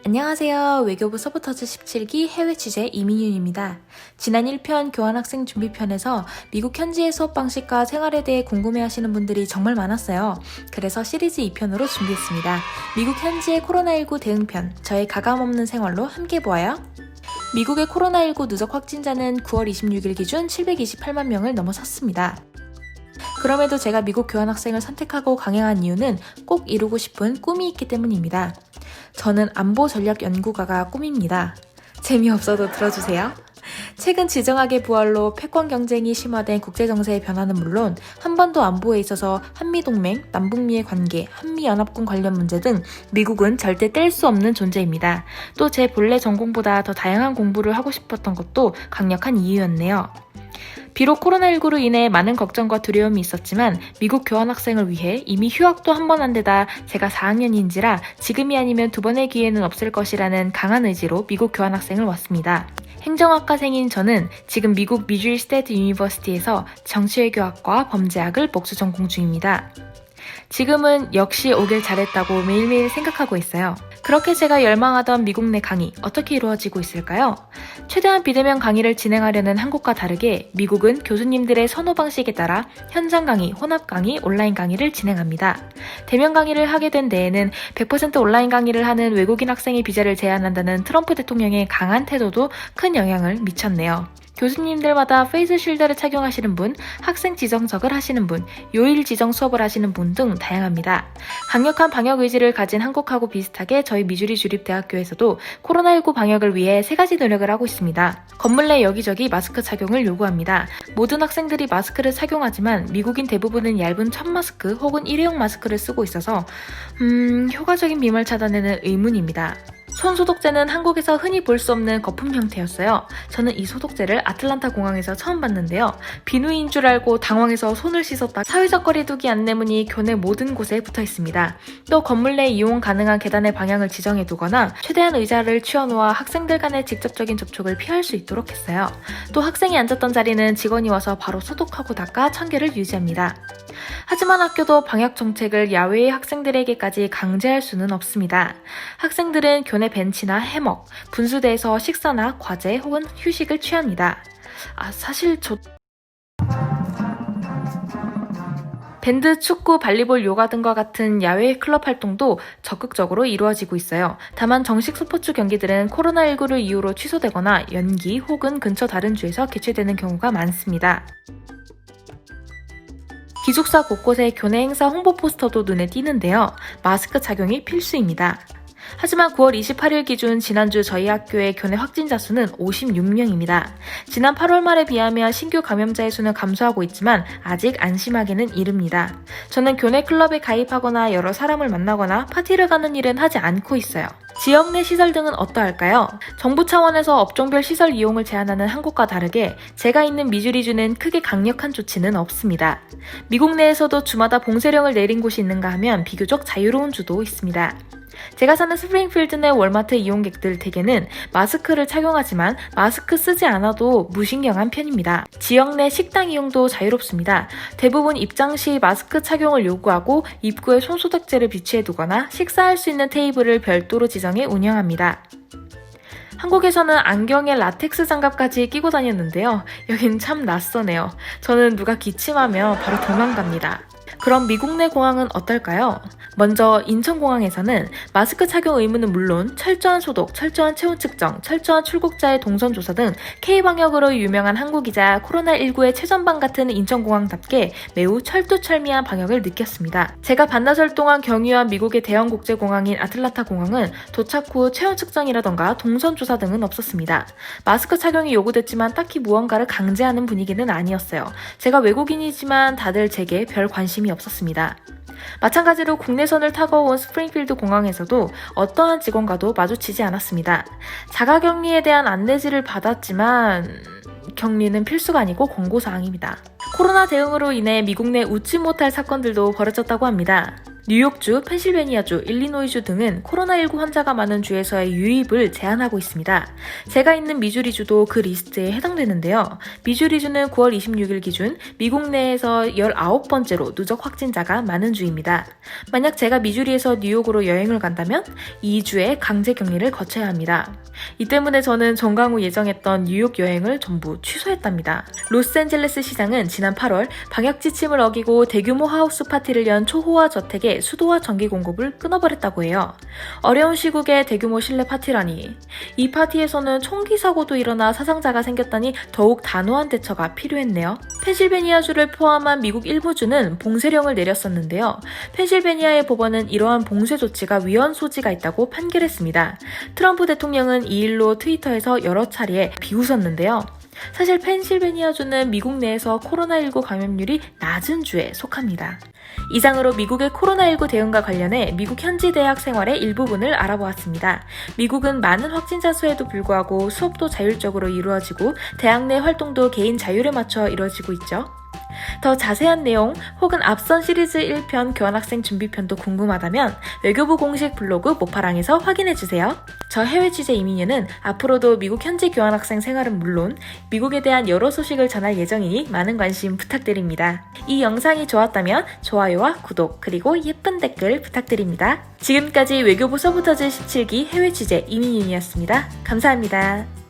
안녕하세요. 외교부 서브터즈 17기 해외 취재 이민윤입니다. 지난 1편 교환학생 준비편에서 미국 현지의 수업 방식과 생활에 대해 궁금해하시는 분들이 정말 많았어요. 그래서 시리즈 2편으로 준비했습니다. 미국 현지의 코로나19 대응편, 저의 가감없는 생활로 함께 보아요. 미국의 코로나19 누적 확진자는 9월 26일 기준 728만 명을 넘어섰습니다. 그럼에도 제가 미국 교환학생을 선택하고 강행한 이유는 꼭 이루고 싶은 꿈이 있기 때문입니다. 저는 안보 전략 연구가가 꿈입니다. 재미없어도 들어주세요. 최근 지정학의 부활로 패권 경쟁이 심화된 국제정세의 변화는 물론 한반도 안보에 있어서 한미동맹, 남북미의 관계, 한미연합군 관련 문제 등 미국은 절대 뗄 수 없는 존재입니다. 또 제 본래 전공보다 더 다양한 공부를 하고 싶었던 것도 강력한 이유였네요. 비록 코로나19로 인해 많은 걱정과 두려움이 있었지만 미국 교환학생을 위해 이미 휴학도 한 번 한 데다 제가 4학년인지라 지금이 아니면 두 번의 기회는 없을 것이라는 강한 의지로 미국 교환학생을 왔습니다. 행정학과생인 저는 지금 미국 미주리 스테이트 유니버시티에서 정치외교학과 범죄학을 복수 전공 중입니다. 지금은 역시 오길 잘했다고 매일매일 생각하고 있어요. 그렇게 제가 열망하던 미국 내 강의 어떻게 이루어지고 있을까요? 최대한 비대면 강의를 진행하려는 한국과 다르게 미국은 교수님들의 선호 방식에 따라 현장 강의, 혼합 강의, 온라인 강의를 진행합니다. 대면 강의를 하게 된 데에는 100% 온라인 강의를 하는 외국인 학생의 비자를 제한한다는 트럼프 대통령의 강한 태도도 큰 영향을 미쳤네요. 교수님들마다 페이스 쉴드를 착용하시는 분, 학생 지정석을 하시는 분, 요일 지정 수업을 하시는 분 등 다양합니다. 강력한 방역 의지를 가진 한국하고 비슷하게 저희 미주리 주립대학교에서도 코로나19 방역을 위해 3가지 노력을 하고 있습니다. 건물 내 여기저기 마스크 착용을 요구합니다. 모든 학생들이 마스크를 착용하지만 미국인 대부분은 얇은 천 마스크 혹은 일회용 마스크를 쓰고 있어서 효과적인 비말 차단에는 의문입니다. 손소독제는 한국에서 흔히 볼 수 없는 거품 형태였어요. 저는 이 소독제를 아틀란타 공항에서 처음 봤는데요. 비누인 줄 알고 당황해서 손을 씻었다 사회적 거리두기 안내문이 교내 모든 곳에 붙어 있습니다. 또 건물 내 이용 가능한 계단의 방향을 지정해 두거나 최대한 의자를 치워놓아 학생들 간의 직접적인 접촉을 피할 수 있도록 했어요. 또 학생이 앉았던 자리는 직원이 와서 바로 소독하고 닦아 청결을 유지합니다. 하지만 학교도 방역 정책을 야외의 학생들에게까지 강제할 수는 없습니다. 학생들은 교내 벤치나 해먹, 분수대에서 식사나 과제 혹은 휴식을 취합니다. 사실 밴드, 축구, 발리볼, 요가 등과 같은 야외 클럽 활동도 적극적으로 이루어지고 있어요. 다만 정식 스포츠 경기들은 코로나19를 이유로 취소되거나 연기 혹은 근처 다른 주에서 개최되는 경우가 많습니다. 기숙사 곳곳에 교내 행사 홍보 포스터도 눈에 띄는데요. 마스크 착용이 필수입니다. 하지만 9월 28일 기준 지난주 저희 학교의 교내 확진자 수는 56명입니다. 지난 8월 말에 비하면 신규 감염자의 수는 감소하고 있지만 아직 안심하기는 이릅니다. 저는 교내 클럽에 가입하거나 여러 사람을 만나거나 파티를 가는 일은 하지 않고 있어요. 지역 내 시설 등은 어떠할까요? 정부 차원에서 업종별 시설 이용을 제한하는 한국과 다르게 제가 있는 미주리주는 크게 강력한 조치는 없습니다. 미국 내에서도 주마다 봉쇄령을 내린 곳이 있는가 하면 비교적 자유로운 주도 있습니다. 제가 사는 스프링필드 내 월마트 이용객들 대개는 마스크를 착용하지만 마스크 쓰지 않아도 무신경한 편입니다. 지역 내 식당 이용도 자유롭습니다. 대부분 입장 시 마스크 착용을 요구하고 입구에 손소독제를 비치해두거나 식사할 수 있는 테이블을 별도로 지정해 운영합니다. 한국에서는 안경에 라텍스 장갑까지 끼고 다녔는데요. 여긴 참 낯서네요. 저는 누가 기침하면 바로 도망갑니다. 그럼 미국 내 공항은 어떨까요? 먼저 인천공항에서는 마스크 착용 의무는 물론 철저한 소독, 철저한 체온 측정, 철저한 출국자의 동선 조사 등 K방역으로 유명한 한국이자 코로나19의 최전방 같은 인천공항답게 매우 철두철미한 방역을 느꼈습니다. 제가 반나절 동안 경유한 미국의 대형 국제공항인 아틀란타 공항은 도착 후 체온 측정이라던가 동선 조사 등은 없었습니다. 마스크 착용이 요구됐지만 딱히 무언가를 강제하는 분위기는 아니었어요. 제가 외국인이지만 다들 제게 별 관심이 없었습니다. 마찬가지로 국내선을 타고 온 스프링필드 공항에서도 어떠한 직원과도 마주치지 않았습니다. 자가격리에 대한 안내지를 받았지만 격리는 필수가 아니고 권고사항입니다. 코로나 대응으로 인해 미국 내 웃지 못할 사건들도 벌어졌다고 합니다. 뉴욕주, 펜실베니아주, 일리노이주 등은 코로나19 환자가 많은 주에서의 유입을 제한하고 있습니다. 제가 있는 미주리주도 그 리스트에 해당되는데요. 미주리주는 9월 26일 기준 미국 내에서 19번째로 누적 확진자가 많은 주입니다. 만약 제가 미주리에서 뉴욕으로 여행을 간다면 2주의 강제 격리를 거쳐야 합니다. 이 때문에 저는 정강 후 예정했던 뉴욕 여행을 전부 취소했답니다. 로스앤젤레스 시장은 지난 8월 방역 지침을 어기고 대규모 하우스 파티를 연 초호화 저택에 수도와 전기 공급을 끊어버렸다고 해요. 어려운 시국에 대규모 실내 파티라니. 이 파티에서는 총기 사고도 일어나 사상자가 생겼다니 더욱 단호한 대처가 필요했네요. 펜실베니아주를 포함한 미국 일부 주는 봉쇄령을 내렸었는데요. 펜실베니아의 법원은 이러한 봉쇄 조치가 위헌 소지가 있다고 판결했습니다. 트럼프 대통령은 이 일로 트위터에서 여러 차례 비웃었는데요. 사실 펜실베니아주는 미국 내에서 코로나19 감염률이 낮은 주에 속합니다. 이상으로 미국의 코로나19 대응과 관련해 미국 현지 대학 생활의 일부분을 알아보았습니다. 미국은 많은 확진자 수에도 불구하고 수업도 자율적으로 이루어지고 대학 내 활동도 개인 자율에 맞춰 이루어지고 있죠. 더 자세한 내용 혹은 앞선 시리즈 1편 교환학생 준비편도 궁금하다면 외교부 공식 블로그 모파랑에서 확인해주세요. 저 해외 취재 이민유는 앞으로도 미국 현지 교환학생 생활은 물론 미국에 대한 여러 소식을 전할 예정이니 많은 관심 부탁드립니다. 이 영상이 좋았다면 좋아요와 구독 그리고 예쁜 댓글 부탁드립니다. 지금까지 외교부 서브터즈 17기 해외 취재 이민윤이었습니다. 감사합니다.